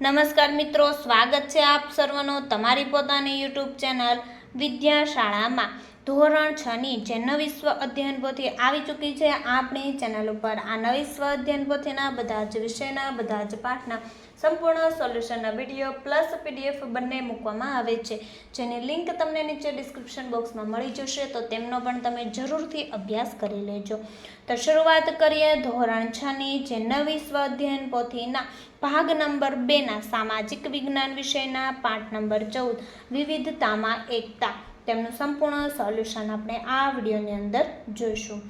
નમસ્કાર મિત્રો, સ્વાગત છે આપ સર્વનો તમારી પોતાની યુટ્યુબ ચેનલ વિદ્યાશાળામાં. ધોરણ 6ની જે નવી સ્વ અધ્યયન પોથી આવી ચૂકી છે આપણી ચેનલ ઉપર. આ નવી સ્વ અધ્યયન પોથીના બધા જ વિષયના બધા જ પાઠના સંપૂર્ણ સોલ્યુશનના વિડીયો પ્લસ પીડીએફ બંને મૂકવામાં આવે છે, જેની લિંક તમને નીચે ડિસ્ક્રિપ્શન બોક્સમાં મળી જશે, તો તેમનો પણ તમે જરૂરથી અભ્યાસ કરી લેજો. તો શરૂઆત કરીએ ધોરણ 6ની જે નવી સ્વ અધ્યયન પોથીના ભાગ નંબર 2ના સામાજિક વિજ્ઞાન વિષયના પાઠ નંબર 14 વિવિધતામાં એકતા. તેમનું સંપૂર્ણ સોલ્યુશન આપણે આ વિડીયોની અંદર જોઈશું.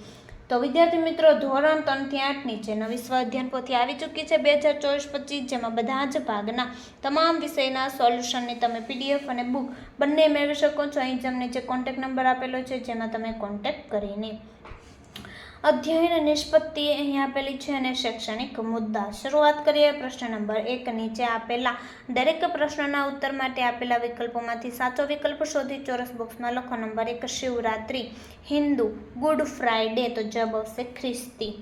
તો વિદ્યાર્થી મિત્રો, ધોરણ 3થી 8ની જે નવી સ્વ અધ્યયન પોથી આવી ચૂકી છે 2024-25, જેમાં બધા જ ભાગના તમામ વિષયના સોલ્યુશનની તમે પીડીએફ અને બુક બંને મેળવી શકો છો. અહીં તમને જે કોન્ટેક્ટ નંબર આપેલો છે જેમાં તમે કોન્ટેક્ટ કરીને અધ્યયન નિષ્પત્તિ અહીં આપેલી છે અને શૈક્ષણિક મુદ્દા. શરૂઆત કરીએ પ્રશ્ન નંબર 1. નીચે આપેલા દરેક પ્રશ્નના ઉત્તર માટે આપેલા વિકલ્પોમાંથી સાચો વિકલ્પ શોધી ચોરસ બોક્સમાં લખો. Number 1 Shivratri, Hindu, good Friday, તો જવાબ આવશે ખ્રિસ્તી.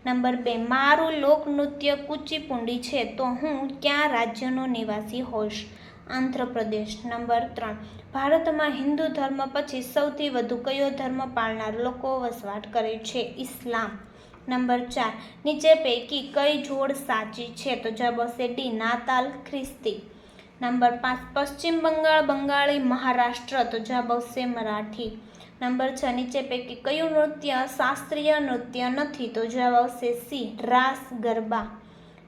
નંબર 2 મારું લોકનૃત્ય કુચીપુંડી છે, તો હું કયા રાજ્યનો નિવાસી હોઈશ? આંધ્રપ્રદેશ. નંબર 3 ભારતમાં હિન્દુ ધર્મ પછી સૌથી વધુ કયો ધર્મ પાળનાર લોકો વસવાટ કરે છે? ઇસ્લામ. નંબર 4 નીચે પૈકી કઈ જોડ સાચી છે? તો જવાબ આવશે ડી નાતાલ ખ્રિસ્તી. નંબર 5 પશ્ચિમ બંગાળ, બંગાળી, મહારાષ્ટ્ર, તો જવાબ આવશે મરાઠી. નંબર 6 નીચે પૈકી કયું નૃત્ય શાસ્ત્રીય નૃત્ય નથી? તો જવાબ આવશે સી રાસ ગરબા.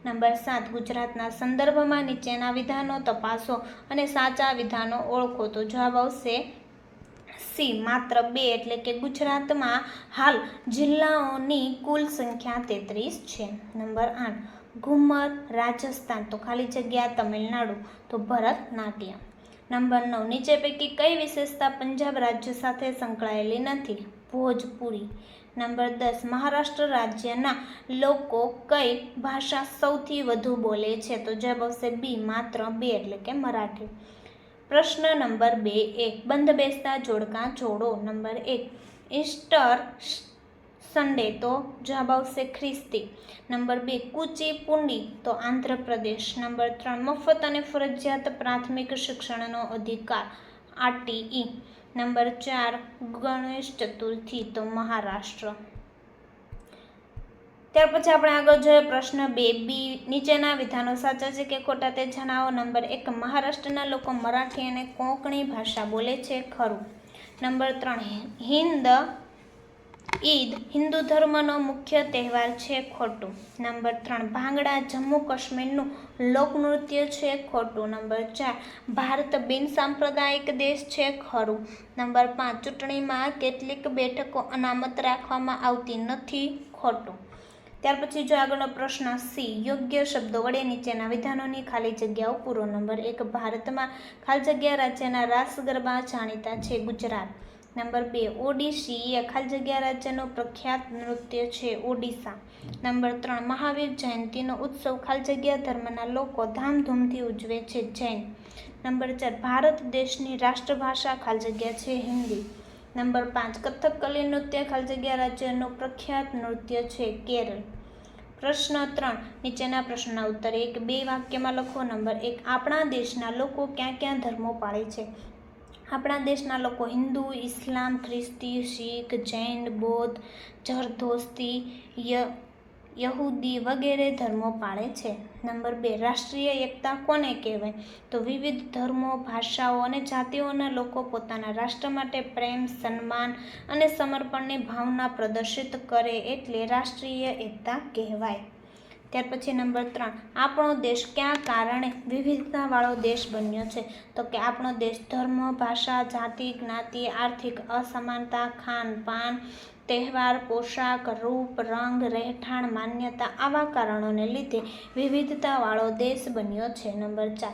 નંબર 7 ગુજરાતના સંદર્ભમાં નીચેના વિધાનો તપાસો અને સાચા વિધાનો ઓળખો. તો જવાબ આવશે સી માત્ર 2, એટલે કે ગુજરાતમાં હાલ જિલ્લાઓની કુલ સંખ્યા 33 છે. નંબર 8 ઘુમર રાજસ્થાન, તો ખાલી જગ્યા તમિલનાડુ, તો ભરતનાટ્યમ. નંબર 9 નીચે પૈકી કઈ વિશેષતા પંજાબ રાજ્ય સાથે સંકળાયેલી નથી? ભોજપુરી. નંબર 10 મહારાષ્ટ્ર રાજ્યના લોકો કઈ ભાષા સૌથી વધુ બોલે છે? તો જવાબ આવશે બી માત્ર 2, એટલે કે મરાઠી. પ્રશ્ન નંબર 2 બંધ બેસતા જોડકા જોડો. નંબર 1 ઈસ્ટર સન્ડે, તો જવાબ આવશે ખ્રિસ્તી. નંબર 2 કુચીપુંડી, તો આંધ્રપ્રદેશ. નંબર 3 મફત અને ફરજિયાત પ્રાથમિક શિક્ષણનો અધિકાર, આરટીઈ. નંબર 4 ગણેશ ચતુર્થી, તો મહારાષ્ટ્ર. ત્યાર પછી આપણે આગળ જોઈએ પ્રશ્ન 2 બી. નીચેના વિધાનો સાચા છે કે ખોટા તે જણાવો. નંબર 1 મહારાષ્ટ્રના લોકો મરાઠી અને કોંકણી ભાષા બોલે છે, ખરું. નંબર 3 ઈદ હિન્દુ ધર્મનો મુખ્ય તહેવાર છે, ખોટું. નંબર 3 ભાંગડા જમ્મુ કાશ્મીરનું લોકનૃત્ય છે, ખોટું. નંબર 4 ભારત બિનસાંપ્રદાયિક દેશ છે, ખરું. નંબર 5 ચૂંટણીમાં કેટલીક બેઠકો અનામત રાખવામાં આવતી નથી, ખોટું. ત્યાર પછી જો આગળનો પ્રશ્ન સી યોગ્ય શબ્દો વડે નીચેના વિધાનોની ખાલી જગ્યાઓ પૂરો. નંબર 1 ભારતમાં ખાલી જગ્યા રાજ્યના રાસ ગરબા જાણીતા છે, ગુજરાત. નંબર 2 ઓડિશી એ ખાલી જગ્યા રાજ્યનું પ્રખ્યાત નૃત્ય છે, ઓડિશા. નંબર 3 મહાવીર જયંતિનો ઉત્સવ ખાલી જગ્યા ધર્મના લોકો ધામધૂમથી ઉજવે છે, જૈન. નંબર 4 ભારત દેશની રાષ્ટ્રભાષા ખાલી જગ્યા છે, હિન્દી. નંબર 5 કથકલી નૃત્ય ખાલી જગ્યા રાજ્યનું પ્રખ્યાત નૃત્ય છે, કેરળ. પ્રશ્ન 3 નીચેના પ્રશ્નના ઉત્તર 1-2 વાક્યમાં લખો. નંબર 1 આપણા દેશના લોકો ક્યાં ક્યાં ધર્મો પાળે છે? આપણા દેશના લોકો હિન્દુ, ઇસ્લામ, ખ્રિસ્તી, શીખ, જૈન, બૌદ્ધ, ઝરથોસ્ત્રી, યહૂદી વગેરે ધર્મો પાળે છે. નંબર 2 રાષ્ટ્રીય એકતા કોને કહેવાય? તો વિવિધ ધર્મો, ભાષાઓ અને જાતિઓના લોકો પોતાના રાષ્ટ્ર માટે પ્રેમ, સન્માન અને સમર્પણની ભાવના પ્રદર્શિત કરે એટલે રાષ્ટ્રીય એકતા કહેવાય. ત્યાર પછી નંબર 3 આપણો દેશ કયા કારણે વિવિધતાવાળો દેશ બન્યો છે? તો કે આપણો દેશ ધર્મ, ભાષા, જાતિ, જ્ઞાતિ, આર્થિક અસમાનતા, ખાનપાન, તહેવાર, પોશાક, રૂપ, રંગ, રહેઠાણ, માન્યતા આવા કારણોને લીધે વિવિધતાવાળો દેશ બન્યો છે. નંબર 4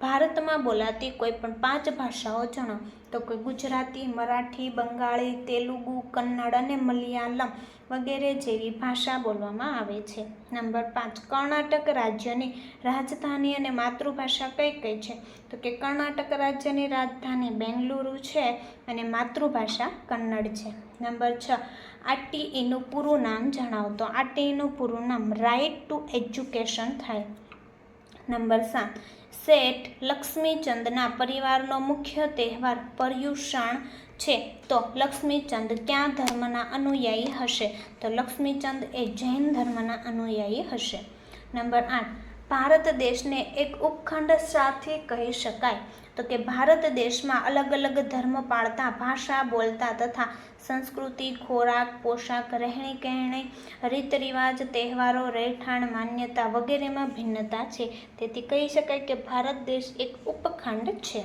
ભારતમાં બોલાતી કોઈ પણ 5 ભાષાઓ જણાવો. તો કે ગુજરાતી, મરાઠી, બંગાળી, તેલુગુ, કન્નડ અને મલયાલમ વગેરે જેવી ભાષા બોલવામાં આવે છે. નંબર 5 કર્ણાટક રાજ્યની રાજધાની અને માતૃભાષા કઈ કઈ છે? તો કે કર્ણાટક રાજ્યની રાજધાની બેંગલુરુ છે અને માતૃભાષા કન્નડ છે. નંબર 6 આરટીઈનું પૂરું નામ જણાવો. તો આરટીઈનું પૂરું નામ રાઇટ ટુ એજ્યુકેશન થાય. નંબર 7, શેઠ લક્ષ્મીચંદના પરિવારનો મુખ્ય તહેવાર પર્યુષણ છે, તો લક્ષ્મીચંદ કયા ધર્મના અનુયાયી હશે? તો લક્ષ્મીચંદ એ જૈન ધર્મના અનુયાયી હશે. નંબર 8, ભારત દેશને એક ઉપખંડ સાથે કહી શકાય? તો કે ભારત દેશમાં અલગ અલગ ધર્મ પાળતા, ભાષા બોલતા તથા સંસ્કૃતિ, ખોરાક, પોશાક, રહેણી કહેણી, રીત રિવાજ, તહેવારો, રહેઠાણ, માન્યતા વગેરેમાં ભિન્નતા છે. તેથી કહી શકાય કે ભારત દેશ એક ઉપખંડ છે.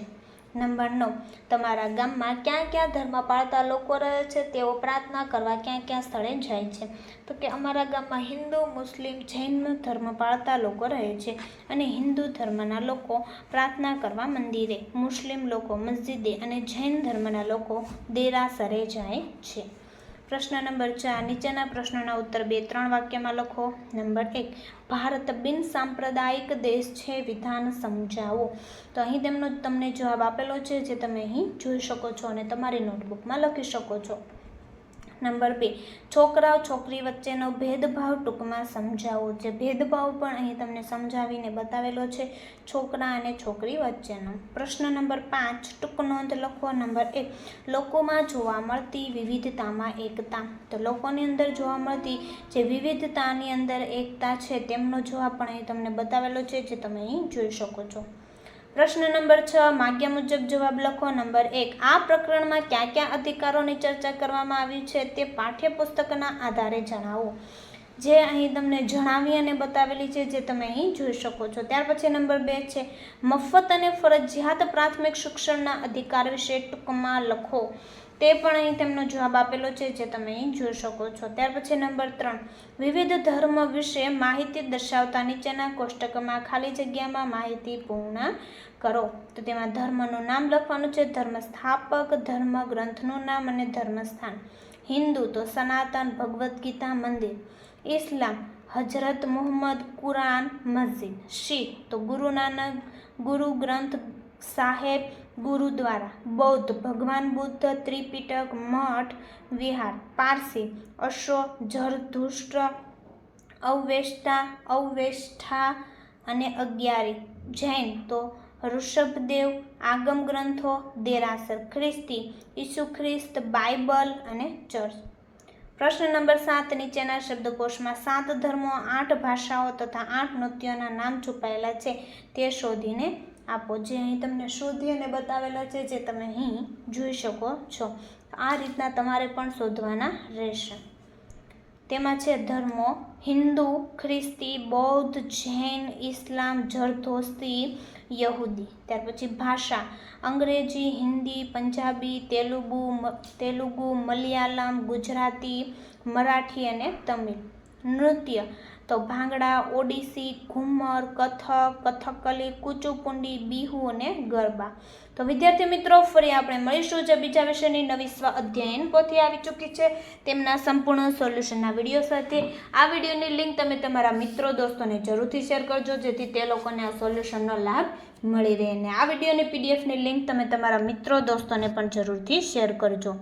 નંબર 9, તમારા ગામમાં ક્યાં ક્યાં ધર્મ પાળતા લોકો રહે છે? તેઓ પ્રાર્થના કરવા ક્યાં ક્યાં સ્થળે જાય છે? તો કે અમારા ગામમાં હિન્દુ, મુસ્લિમ, જૈન ધર્મ પાળતા લોકો રહે છે અને હિન્દુ ધર્મના લોકો પ્રાર્થના કરવા મંદિરે, મુસ્લિમ લોકો મસ્જિદે અને જૈન ધર્મના લોકો દેરાસરે જાય છે. પ્રશ્ન નંબર 4, નીચેના પ્રશ્નોના ઉત્તર 2-3 વાક્યમાં લખો. નંબર 1, ભારત બિન સાંપ્રદાયિક દેશ છે, વિધાન સમજાવો. તો અહીં તેમનો તમને જવાબ આપેલો છે, જે તમે અહીં જોઈ શકો છો અને તમારી નોટબુકમાં લખી શકો છો. નંબર 2, છોકરાઓ છોકરી વચ્ચેનો ભેદભાવ ટૂંકમાં સમજાવો. જે ભેદભાવ પણ અહીં તમને સમજાવીને બતાવેલો છે, છોકરા અને છોકરી વચ્ચેનો. પ્રશ્ન નંબર 5, ટૂંક નોંધ લખો. નંબર 1, લોકોમાં જોવા મળતી વિવિધતામાં એકતા. તો લોકોની અંદર જોવા મળતી જે વિવિધતાની અંદર એકતા છે, તેમનો જવાબ પણ અહીં તમને બતાવેલો છે, જે તમે અહીં જોઈ શકો છો. પ્રશ્ન નંબર 6, માગ્યા મુજબ જવાબ લખો. નંબર 1, આ પ્રકરણમાં કયા કયા અધિકારોની ચર્ચા કરવામાં આવી છે તે પાઠ્યપુસ્તકના આધારે જણાવો. જે અહીં તમને જણાવી અને બતાવેલી છે, જે તમે અહીં જોઈ શકો છો. ત્યાર પછી નંબર 2 છે, મફત અને ફરજિયાત પ્રાથમિક શિક્ષણના અધિકાર વિશે ટૂંકમાં લખો. તે પણ અહીં તેમનો જવાબ આપેલો છે, જે તમે અહીં જોઈ શકો છો. ત્યાર પછી નંબર 3, વિવિધ ધર્મ વિશે માહિતી દર્શાવતા નીચેના કોષ્ટકમાં ખાલી જગ્યામાં માહિતી પૂર્ણ કરો. તો તેમાં ધર્મનું નામ લખવાનું છે, ધર્મ સ્થાપક, ધર્મ ગ્રંથનું નામ અને ધર્મસ્થાન. હિન્દુ તો સનાતન, ભગવદ્ ગીતા, મંદિર. ઇસ્લામ હજરત મુહમ્મદ, કુરાન, મસ્જિદ. શીખ તો ગુરુ નાનક, ગુરુ ગ્રંથ સાહેબ, ગુરુદ્વારા. બૌદ્ધ ભગવાન બુદ્ધ, ત્રિપિટક, મઠ, વિહાર. પારસી અશોક, ઝરતુષ્ટ્ર, અવેષ્ઠા અને અગિયારી. જૈન તો ઋષભદેવ, આગમ ગ્રંથો, દેરાસર. ખ્રિસ્તી ઈસુ ખ્રિસ્ત, બાઇબલ અને ચર્ચ. પ્રશ્ન નંબર 7, નીચેના શબ્દકોશમાં 7 ધર્મો, 8 ભાષાઓ તથા 8 નૃત્યોના નામ છુપાયેલા છે, તે શોધીને આપો. જે અહીં તમને શોધી અને બતાવેલા છે, જે તમે અહીં જોઈ શકો છો. આ રીતના તમારે પણ શોધવાના રહેશે. તેમાં છે ધર્મો હિન્દુ, ખ્રિસ્તી, બૌદ્ધ, જૈન, ઇસ્લામ, ઝરથોસ્ત્રી, યહૂદી. ત્યાર પછી ભાષા અંગ્રેજી, હિન્દી, પંજાબી, તેલુગુ, મલયાલમ, ગુજરાતી, મરાઠી અને તમિલ. નૃત્ય તો ભાંગડા, ઓડિસી, ઘુમર, કથક, કથકલી, કુચુપુંડી, બિહુ અને ગરબા. તો વિદ્યાર્થી મિત્રો, ફરી આપણે મળીશું જે બીજા વિષયની નવી સ્વ અધ્યયન પોથી આવી ચૂકી છે, તેમના સંપૂર્ણ સોલ્યુશનના વિડીયો સાથે. આ વિડીયોની લિંક તમે તમારા મિત્રો દોસ્તોને જરૂરથી શેર કરજો, જેથી તે લોકોને આ સોલ્યુશનનો લાભ મળી રહે. અને આ વિડીયોની પીડીએફની લિંક તમે તમારા મિત્રો દોસ્તોને પણ જરૂરથી શેર કરજો.